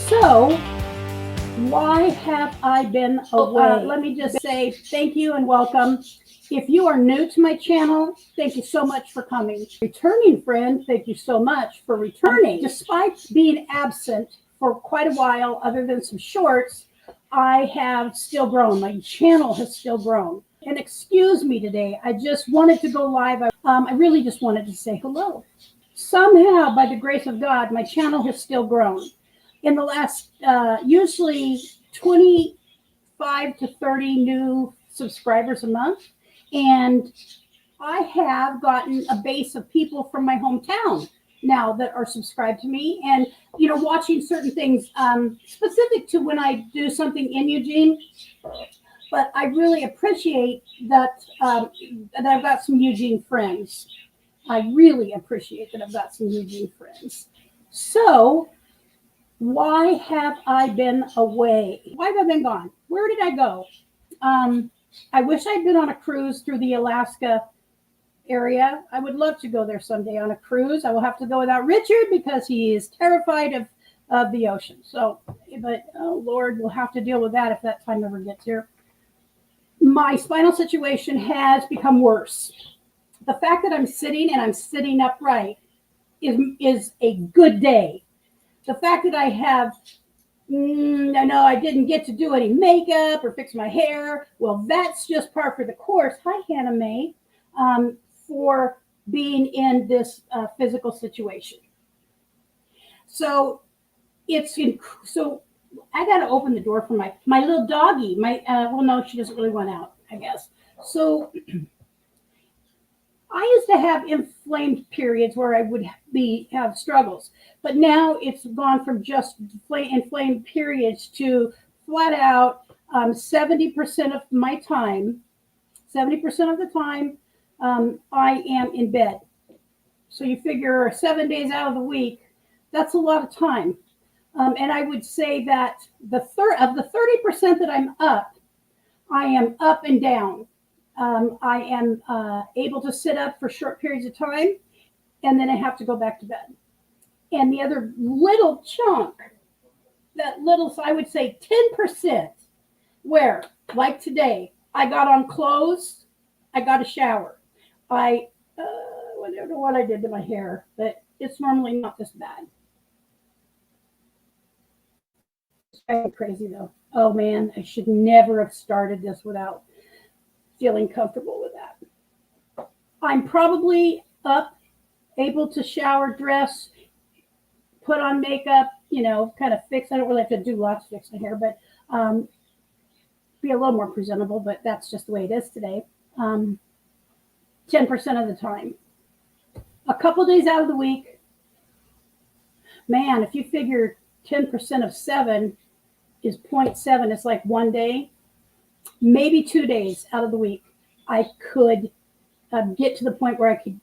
So, why have I been away? Let me just say thank you and welcome. If you are new to my channel, thank you so much for coming. Returning friend, thank you so much for returning. Despite being absent for quite a while, other than some shorts, I have still grown. My channel has still grown. And excuse me today, I just wanted to go live. I really just wanted to say hello. Somehow, by the grace of God, my channel has still grown. In the last, usually 25 to 30 new subscribers a month. And I have gotten a base of people from my hometown now that are subscribed to me and, watching certain things specific to when I do something in Eugene. But I really appreciate that, that I've got some Eugene friends. I really appreciate that I've got some Eugene friends. So, why have I been away? Why have I been gone? Where did I go? I wish I'd been on a cruise through the Alaska area. I would love to go there someday on a cruise. I will have to go without Richard because he is terrified of the ocean. So, but oh Lord, we'll have to deal with that if that time ever gets here. My spinal situation has become worse. The fact that I'm sitting and I'm sitting upright is a good day. The fact that I have, I didn't get to do any makeup or fix my hair. Well, that's just par for the course. Hi, Hannah Mae, for being in this physical situation. So so I got to open the door for my little doggy. Well, no, she doesn't really want out, I guess. So I used to have inflamed periods where I would have struggles, but now it's gone from just inflamed periods to flat out 70% of my time, 70% of the time, I am in bed. So you figure 7 days out of the week, that's a lot of time. And I would say that of the 30% that I'm up, I am up and down. I am able to sit up for short periods of time, and then I have to go back to bed. And the other little chunk, so I would say 10%, where, like today, I got on clothes, I got a shower. I don't know what I did to my hair, but it's normally not this bad. It's driving me crazy, though. Oh, man, I should never have started this without feeling comfortable with that. I'm probably up, able to shower, dress, put on makeup, kind of fix. I don't really have to do lots to fix my hair, but be a little more presentable, but that's just the way it is today. 10% of the time. A couple days out of the week, man, if you figure 10% of 7 is 0.7, it's like one day. Maybe 2 days out of the week, I could get to the point where I could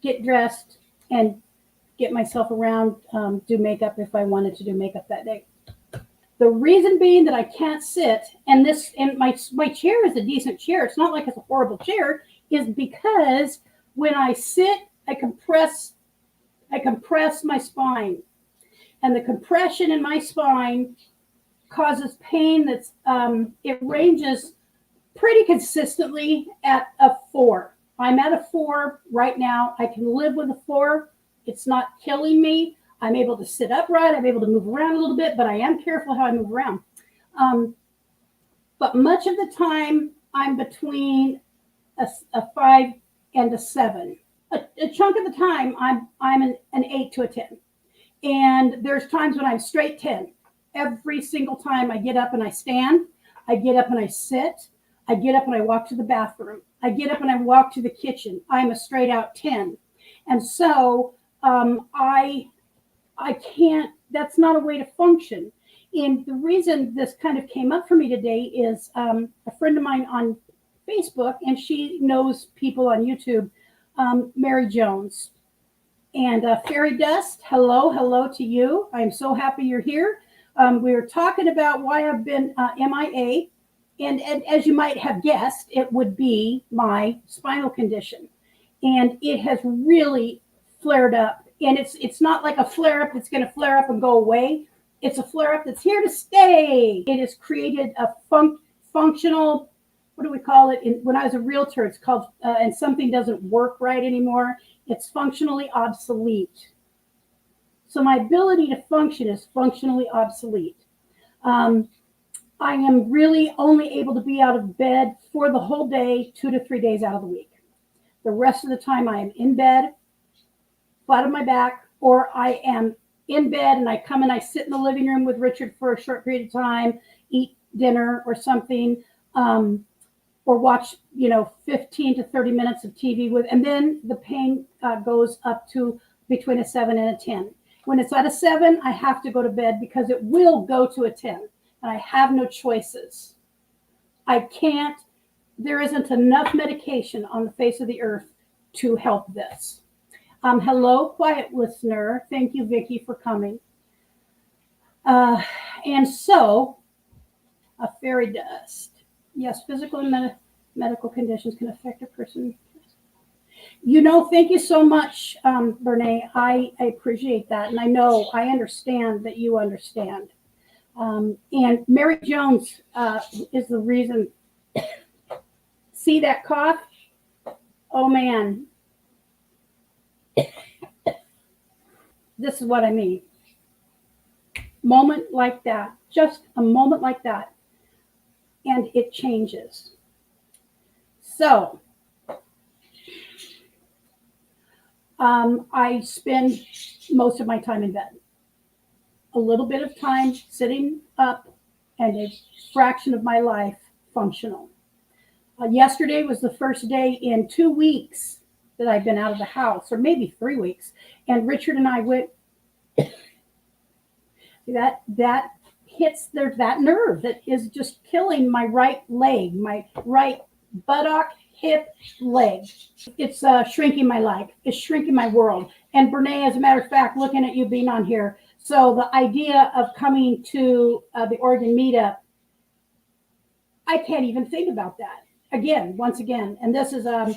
get dressed and get myself around, do makeup if I wanted to do makeup that day. The reason being that I can't sit, and my chair is a decent chair. It's not like it's a horrible chair, is because when I sit, I compress my spine, and the compression in my spine causes pain that's it ranges pretty consistently at a 4. I'm at a 4 right now. I can live with a 4. It's not killing me. I'm able to sit upright. I'm able to move around a little bit, but I am careful how I move around. But much of the time, I'm between a 5 and a 7. A chunk of the time, I'm an 8 to a 10. And there's times when I'm straight 10. Every single time I get up and I stand, I get up and I sit, I get up and I walk to the bathroom, I get up and I walk to the kitchen. I'm a straight out 10. And so I can't, that's not a way to function. And the reason this kind of came up for me today is a friend of mine on Facebook, and she knows people on YouTube, Mary Jones. And Fairy Dust, hello to you. I'm so happy you're here. We were talking about why I've been MIA, and as you might have guessed, it would be my spinal condition, and it has really flared up. And it's not like a flare up that's going to flare up and go away. It's a flare-up that's here to stay. It has created a functional, what do we call it? When I was a realtor, it's called, and something doesn't work right anymore, it's functionally obsolete. So my ability to function is functionally obsolete. I am really only able to be out of bed for the whole day, 2 to 3 days out of the week. The rest of the time I am in bed, flat on my back, or I am in bed and I come and I sit in the living room with Richard for a short period of time, eat dinner or something, or watch, 15 to 30 minutes of TV and then the pain goes up to between a 7 and a 10. When it's at a 7, I have to go to bed because it will go to a 10. And I have no choices. I can't, there isn't enough medication on the face of the earth to help this. Hello, quiet listener. Thank you, Vicki, for coming. And so, a fairy dust. Yes, physical and medical conditions can affect a person. Thank you so much, Bernae. I appreciate that. And I understand that you understand. And Mary Jones is the reason. See that cough? Oh, man. This is what I mean. Moment like that, just a moment like that, and it changes. So, I spend most of my time in bed. A little bit of time sitting up, and a fraction of my life functional. Yesterday was the first day in 2 weeks that I've been out of the house, or maybe 3 weeks. And Richard and I went, that hits, there's that nerve that is just killing my right leg, my right buttock, hip, leg. It's shrinking my life. It's shrinking my world. And Bernae, as a matter of fact, looking at you being on here, so the idea of coming to the Oregon meetup, I can't even think about that. Once again, and this is I'm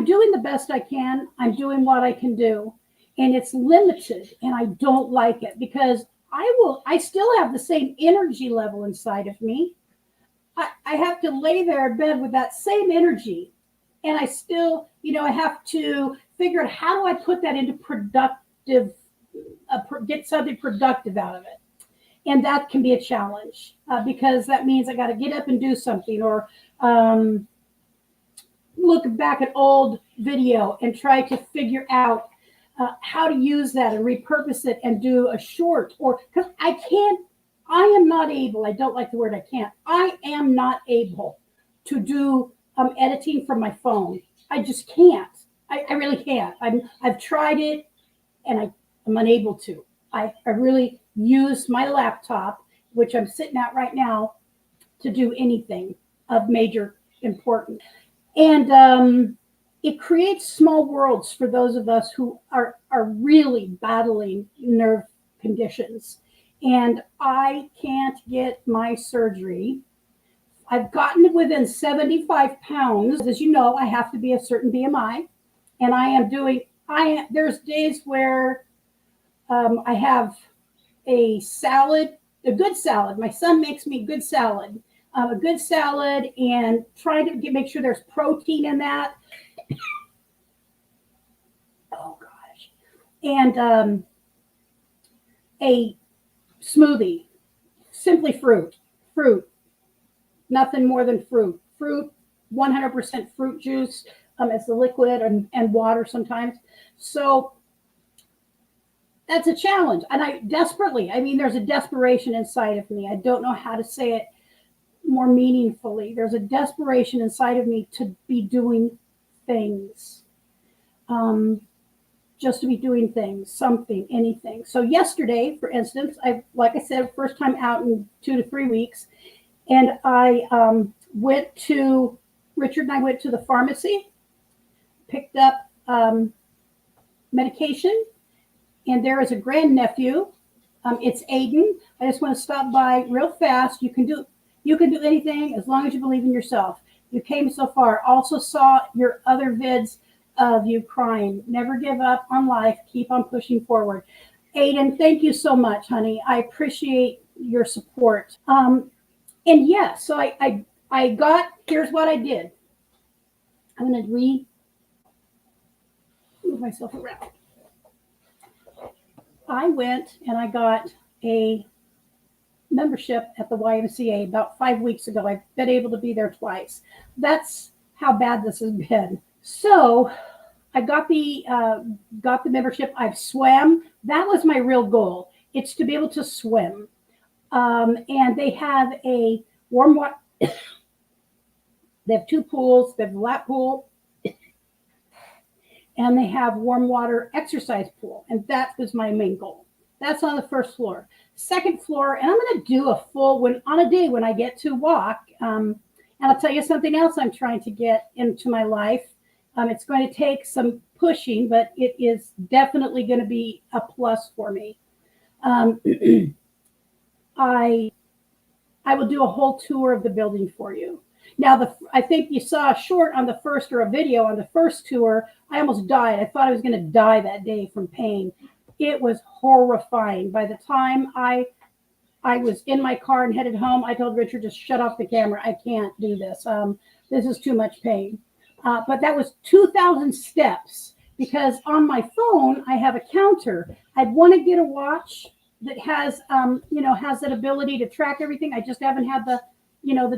doing the best I can. I'm doing what I can do, and it's limited, and I don't like it because I still have the same energy level inside of me. I have to lay there in bed with that same energy, and I still, I have to figure out how do I put that into productive, get something productive out of it. And that can be a challenge because that means I got to get up and do something, or look back at old video and try to figure out how to use that and repurpose it and do a short, or because I am not able, I don't like the word I am not able to do editing from my phone. I just can't. I really can't. I've tried it and I'm unable to. I really use my laptop, which I'm sitting at right now, to do anything of major importance. And it creates small worlds for those of us who are really battling nerve conditions. And I can't get my surgery. I've gotten within 75 pounds. As you know, I have to be a certain BMI. And there's days where I have a good salad. My son makes me good salad. A good salad, and trying to make sure there's protein in that. Oh gosh. And a smoothie, simply fruit, nothing more than fruit, 100% fruit juice as the liquid, and water sometimes. So that's a challenge. And there's a desperation inside of me. I don't know how to say it more meaningfully. There's a desperation inside of me to be doing things, just to be doing things, something, anything. So yesterday, for instance, like I said, first time out in 2 to 3 weeks, and I Richard and I went to the pharmacy, picked up medication, and there is a grandnephew. It's Aiden. I just want to stop by real fast. You can do anything as long as you believe in yourself. You came so far. Also saw your other vids of you crying. Never give up on life. Keep on pushing forward. Aiden, thank you so much, honey. I appreciate your support. And yeah, so I got, here's what I did. I'm going to move myself around. I went and I got a membership at the YMCA about 5 weeks ago. I've been able to be there twice. That's how bad this has been. So I got the membership. I've swam. That was my real goal. It's to be able to swim. And they have a warm water. They have two pools. They have a lap pool, and they have warm water exercise pool. And that was my main goal. That's on the first floor. Second floor, and I'm going to do a full on a day when I get to walk. And I'll tell you something else I'm trying to get into my life. It's going to take some pushing, but it is definitely going to be a plus for me. I will do a whole tour of the building for you. Now, I think you saw a short on the first, or a video on the first tour. I almost died. I thought I was going to die that day from pain. It was horrifying. By the time I was in my car and headed home, I told Richard, just shut off the camera. I can't do this. This is too much pain. But that was 2,000 steps, because on my phone, I have a counter. I'd want to get a watch that has, has that ability to track everything. I just haven't had the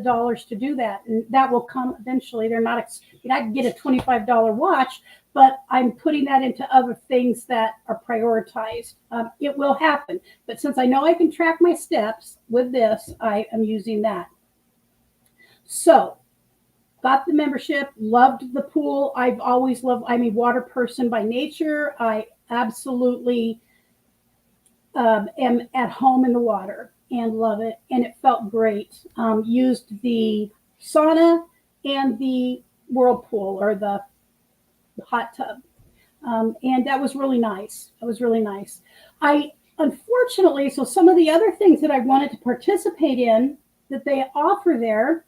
dollars to do that. And that will come eventually. They're not, I can get a $25 watch, but I'm putting that into other things that are prioritized. It will happen. But since I know I can track my steps with this, I am using that. So, got the membership, loved the pool. I've always loved, I'm a water person by nature. I absolutely am at home in the water and love it. And it felt great. Used the sauna and the whirlpool, or the hot tub. And that was really nice. That was really nice. Unfortunately, so some of the other things that I wanted to participate in that they offer there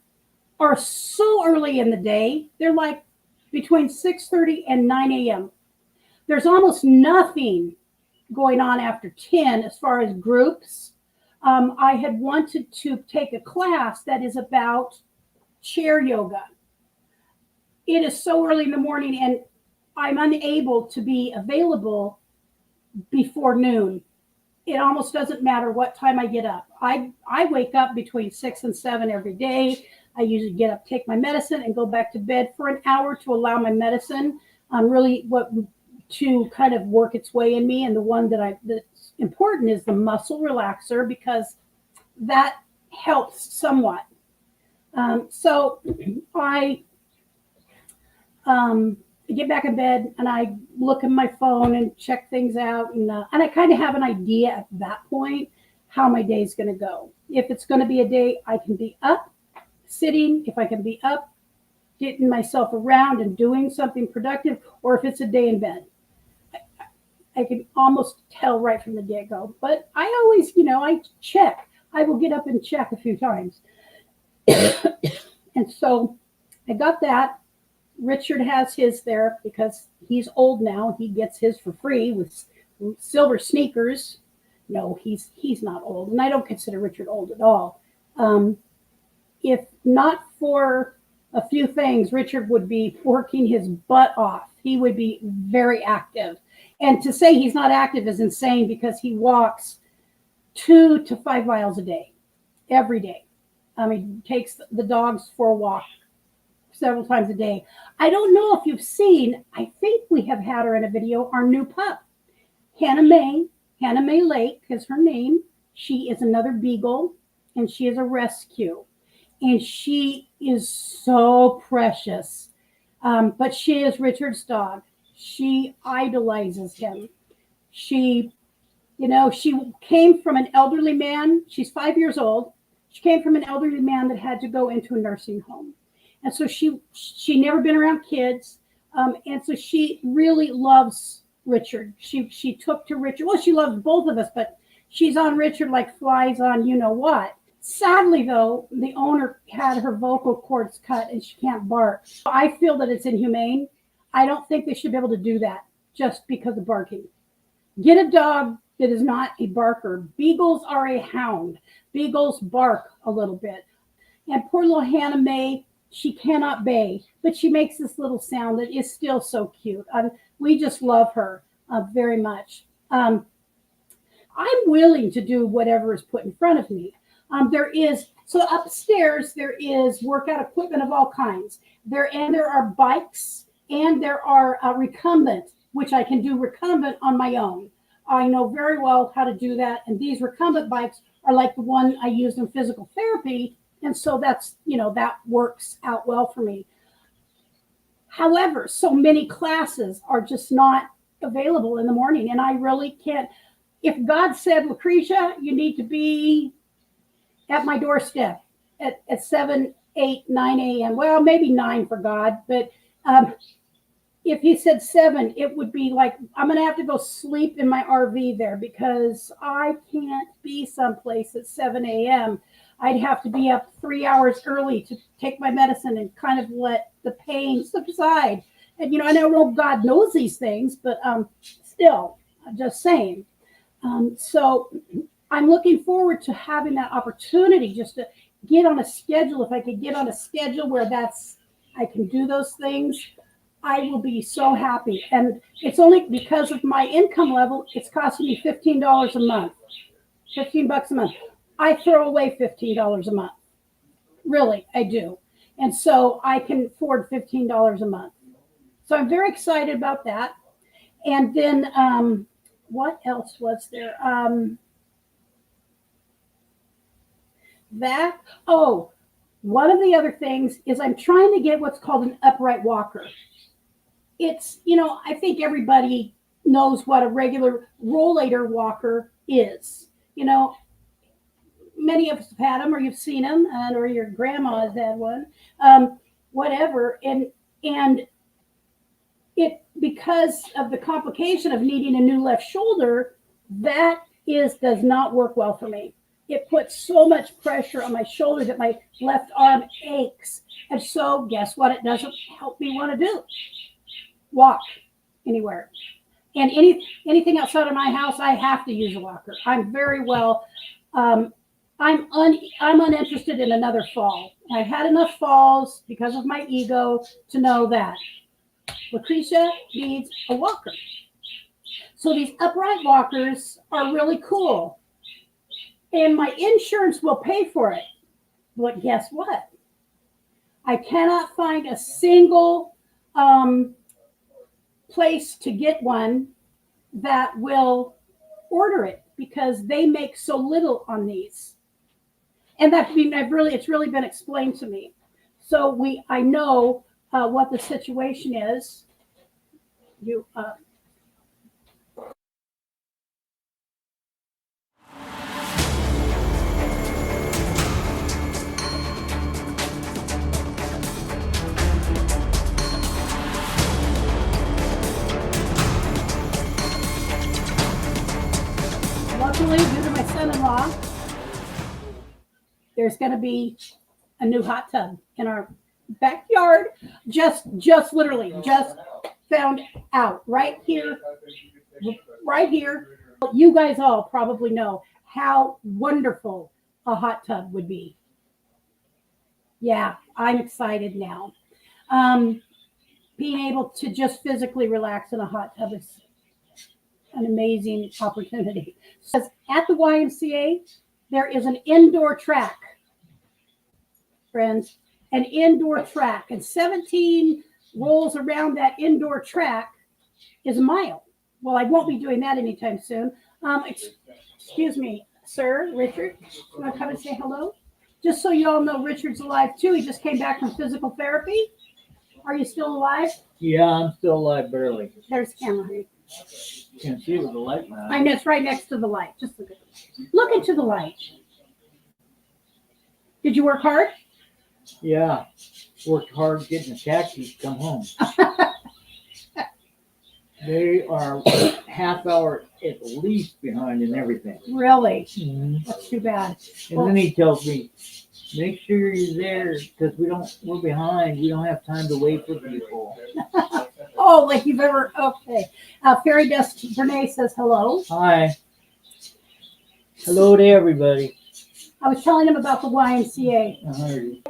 are so early in the day. They're like between 6:30 and 9 a.m. There's almost nothing going on after 10 as far as groups. I had wanted to take a class that is about chair yoga. It is so early in the morning, and I'm unable to be available before noon. It almost doesn't matter what time I get up. I wake up between 6 and 7 every day. I usually get up, take my medicine, and go back to bed for an hour to allow my medicine to kind of work its way in me. And the one that's important is the muscle relaxer, because that helps somewhat. So I get back in bed and I look at my phone and check things out, and I kind of have an idea at that point how my day is going to go. If it's going to be a day I can be up sitting, if I can be up getting myself around and doing something productive, or if it's a day in bed. I can almost tell right from the get-go. But I always, I check. I will get up and check a few times. And so I got that. Richard has his there because he's old now. He gets his for free with silver sneakers. No, he's not old. And I don't consider Richard old at all. If not for a few things, Richard would be working his butt off. He would be very active. And to say he's not active is insane, because he walks 2 to 5 miles a day, every day. He takes the dogs for a walk several times a day. I don't know if you've seen, I think we have had her in a video, our new pup, Hannah May Lake is her name. She is another beagle, and she is a rescue. And she is so precious. But she is Richard's dog. She idolizes him. She came from an elderly man. She's 5 years old. She came from an elderly man that had to go into a nursing home. And so she never been around kids. And so she really loves Richard. She took to Richard. Well, she loves both of us, but she's on Richard like flies on what. Sadly, though, the owner had her vocal cords cut and she can't bark. I feel that it's inhumane. I don't think they should be able to do that just because of barking. Get a dog that is not a barker. Beagles are a hound. Beagles bark a little bit. And poor little Hannah May, she cannot bay, but she makes this little sound that is still so cute. We just love her very much. I'm willing to do whatever is put in front of me. So upstairs there is workout equipment of all kinds. There are bikes and there are recumbent, which I can do recumbent on my own. I know very well how to do that, and these recumbent bikes are like the one I used in physical therapy, and so that's, that works out well for me. However, so many classes are just not available in the morning, and I really can't. If God said, Lucretia, you need to be at my doorstep at 7, 8, 9 a.m., well, maybe 9 for God, but if he said 7, it would be like, I'm going to have to go sleep in my RV there because I can't be someplace at 7 a.m. I'd have to be up 3 hours early to take my medicine and kind of let the pain subside. And, I know God knows these things, but still, I'm just saying. So I'm looking forward to having that opportunity just to get on a schedule. If I could get on a schedule where I can do those things, I will be so happy. And it's only because of my income level, it's costing me $15 a month, $15 a month. I throw away $15 a month. Really, I do. And so I can afford $15 a month. So I'm very excited about that. And then what else was there? One of the other things is I'm trying to get what's called an upright walker. It's, I think everybody knows what a regular rollator walker is. Many of us have had them, or you've seen them, or your grandma has had one, whatever. And it, because of the complication of needing a new left shoulder, does not work well for me. It puts so much pressure on my shoulder that my left arm aches. And so guess what? It doesn't help me want to do. Walk anywhere. And anything outside of my house, I have to use a walker. I'm very well. I'm uninterested in another fall. I've had enough falls because of my ego to know that Lucretia needs a walker. So these upright walkers are really cool. And my insurance will pay for it. But guess what? I cannot find a single place to get one that will order it because they make so little on these. And it's really been explained to me. So I know what the situation is. Luckily, due to my son-in-law, there's going to be a new hot tub in our backyard. Just literally found out right here. You guys all probably know how wonderful a hot tub would be. Yeah, I'm excited now. Being able to just physically relax in a hot tub is an amazing opportunity. So at the YMCA, there is an indoor track, friends, an indoor track, and 17 rolls around that indoor track is a mile. Well, I won't be doing that anytime soon. Excuse me, sir, Richard, you want to come and say hello? Just so you all know, Richard's alive too. He just came back from physical therapy. Are you still alive? Yeah, I'm still alive, barely. There's camera. Can't see with the light now. I know, it's right next to the light. Just look at it. Look into the light. Did you work hard? Yeah, worked hard getting a taxi to come home. They are half hour at least behind in everything. Really? Mm-hmm. That's too bad. And then he tells me, make sure you're there because we're behind. We don't have time to wait for people. Oh, like you've ever, okay. Fairy Dust Renee says hello. Hi. Hello to everybody. I was telling him about the YMCA. I heard you.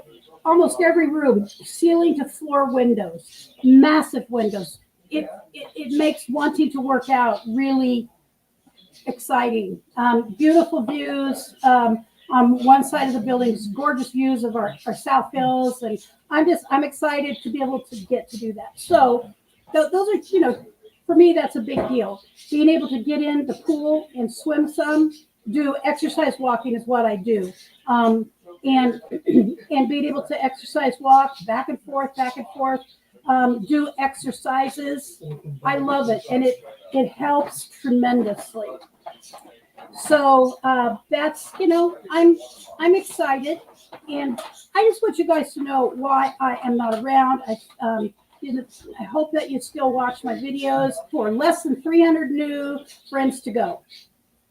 Almost every room, ceiling to floor windows, massive windows. It makes wanting to work out really exciting. Beautiful views. On one side of the building, gorgeous views of our South Hills. And I'm excited to be able to get to do that. So those are, for me, that's a big deal. Being able to get in the pool and swim some, do exercise walking is what I do. And being able to exercise walk back and forth, do exercises. I love it. And it helps tremendously. So that's, I'm excited. And I just want you guys to know why I am not around. I hope that you still watch my videos. For less than 300 new friends to go,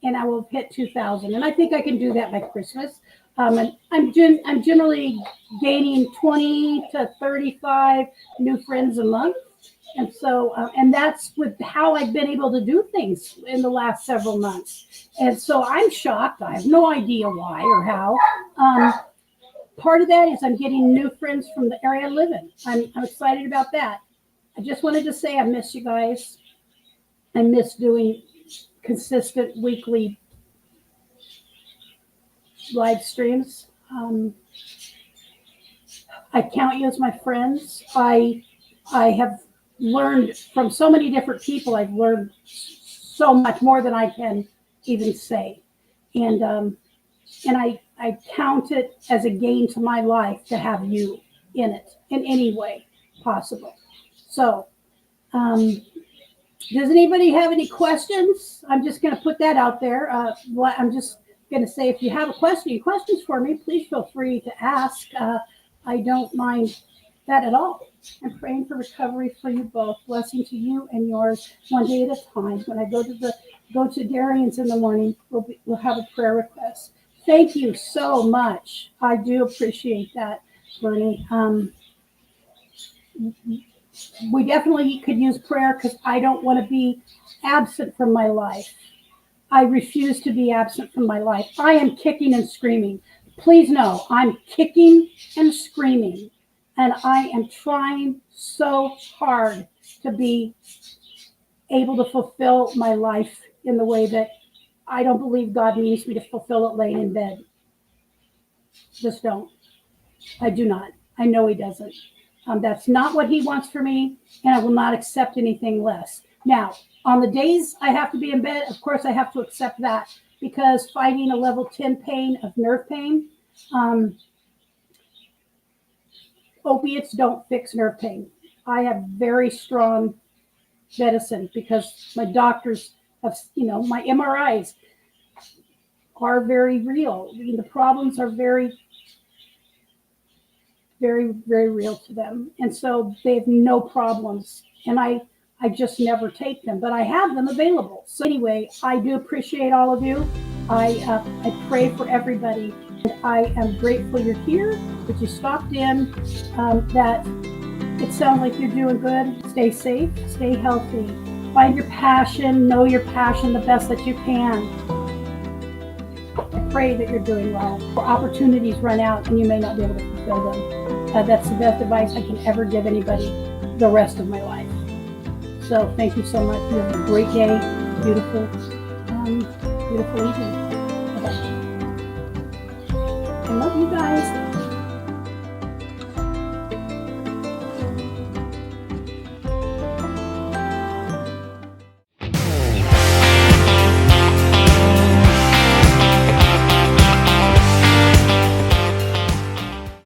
and I will hit 2,000. And I think I can do that by Christmas. And I'm generally gaining 20 to 35 new friends a month. And so, and that's with how I've been able to do things in the last several months. And so I'm shocked. I have no idea why or how. Part of that is I'm getting new friends from the area I live in. I'm excited about that. I just wanted to say I miss you guys. I miss doing consistent weekly live streams. I count you as my friends. I have learned from so many different people. I've learned so much more than I can even say. And I count it as a gain to my life to have you in it in any way possible. So, does anybody have any questions? I'm just going to put that out there. I'm just going to say, if you have questions for me, please feel free to ask. I don't mind that at all. I'm praying for recovery for you both. Blessing to you and yours, one day at a time. When I go to Darian's in the morning, we'll have a prayer request. Thank you so much. I do appreciate that, Bernie. We definitely could use prayer because I don't want to be absent from my life. I refuse to be absent from my life. I am kicking and screaming. Please know, I'm kicking and screaming. And I am trying so hard to be able to fulfill my life in the way that I don't believe God needs me to fulfill it laying in bed. Just don't. I do not. I know he doesn't. That's not what he wants for me, and I will not accept anything less. Now, on the days I have to be in bed, of course I have to accept that, because fighting a level 10 pain of nerve pain, opiates don't fix nerve pain. I have very strong medicine because my doctors have, my MRIs are very real. The problems are very, very, very real to them. And so they have no problems. And I just never take them, but I have them available. So anyway, I do appreciate all of you. I pray for everybody. And I am grateful you're here, that you stopped in, that it sounds like you're doing good. Stay safe, stay healthy. Find your passion, know your passion the best that you can. I pray that you're doing well. Opportunities run out and you may not be able to fulfill them. That's the best advice I can ever give anybody the rest of my life. So thank you so much. You have a great day. Beautiful, beautiful evening. Bye-bye. I love you guys.